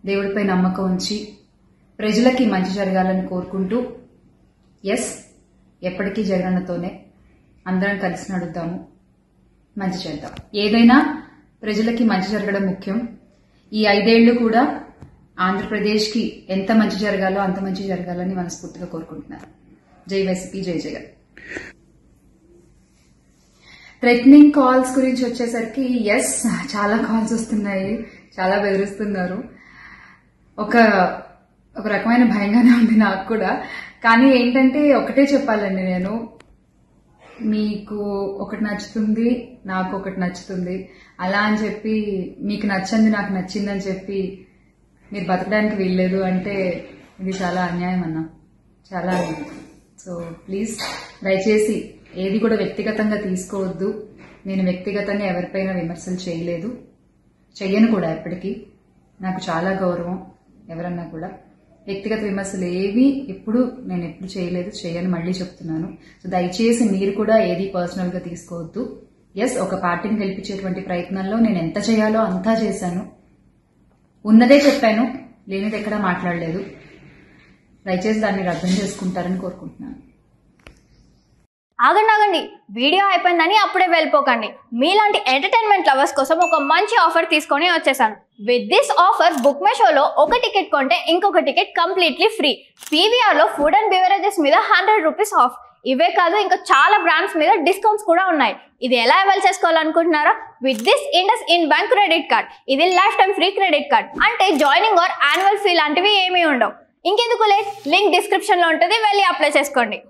దేవుడిపై నమ్మకం ఉంచి ప్రజలకి మంచి జరగాలని కోరుకుంటూ ఎస్ ఎప్పటికీ జగనన్నతోనే అందరం కలిసి నడుద్దాము, మంచి చేద్దాం. ఏదైనా ప్రజలకి మంచి జరగడం ముఖ్యం. ఈ 5 ఏళ్లు కూడా ఆంధ్రప్రదేశ్కి ఎంత మంచి జరగాలో అంత మంచి జరగాలని మనస్ఫూర్తిగా కోరుకుంటున్నాను. జై వైసీపీ, జై జగన్. థ్రెటనింగ్ కాల్స్ గురించి వచ్చేసరికి ఎస్ చాలా కాల్స్ వస్తున్నాయి, చాలా బెదిరిస్తున్నారు. ఒక రకమైన భయంగానే ఉంది నాకు కూడా. కానీ ఏంటంటే ఒకటే చెప్పాలండి, నేను మీకు ఒకటి నచ్చుతుంది, నాకు ఒకటి నచ్చుతుంది, అలా అని చెప్పి మీకు నచ్చింది నాకు నచ్చిందని చెప్పి మీరు బతకడానికి వీల్లేదు అంటే ఇది చాలా అన్యాయం అన్న, చాలా అన్యాయం. సో ప్లీజ్ దయచేసి ఏది కూడా వ్యక్తిగతంగా తీసుకోవద్దు. నేను వ్యక్తిగతంగా ఎవరిపైనా విమర్శలు చేయలేదు, చెయ్యను కూడా. ఎప్పటికీ నాకు చాలా గౌరవం ఎవరన్నా కూడా. వ్యక్తిగత విమర్శలు ఏవి నేను ఎప్పుడు చేయలేదు, చేయని మళ్ళీ చెప్తున్నాను. సో దయచేసి మీరు కూడా ఏది పర్సనల్ గా తీసుకోవద్దు. ఎస్ ఒక పార్టీని గెలిపించేటువంటి ప్రయత్నంలో నేను ఎంత చేయాలో అంతా చేశాను, ఉన్నదే చెప్పాను, లేనిది ఎక్కడా మాట్లాడలేదు. దయచేసి దాన్ని అర్థం చేసుకుంటారని కోరుకుంటున్నాను. ఆగండి, వీడియో అయిపోయిందని అప్పుడే వెళ్ళిపోకండి. మీలాంటి ఎంటర్టైన్మెంట్ లవర్స్ కోసం ఒక మంచి ఆఫర్ తీసుకొని వచ్చేసాను. With this offer book my షోలో ఒక టికెట్ కొంటే ఇంకొక టికెట్ కంప్లీట్లీ ఫ్రీ. పీవీఆర్లో ఫుడ్ అండ్ బెవరేజెస్ మీద 100 రూపీస్ ఆఫ్. ఇవే కాదు, ఇంకా చాలా బ్రాండ్స్ మీద డిస్కౌంట్స్ కూడా ఉన్నాయి. ఇది ఎలా అవైల్ చేసుకోవాలనుకుంటున్నారా? With this IndusInd bank credit card. ఇది lifetime free credit card. అంటే జాయినింగ్ ఆర్ యాన్యువల్ ఫీ లాంటివి ఏమీ ఉండవు. ఇంకెందుకు లేట్, లింక్ డిస్క్రిప్షన్లో ఉంటుంది, వెళ్ళి అప్లై చేసుకోండి.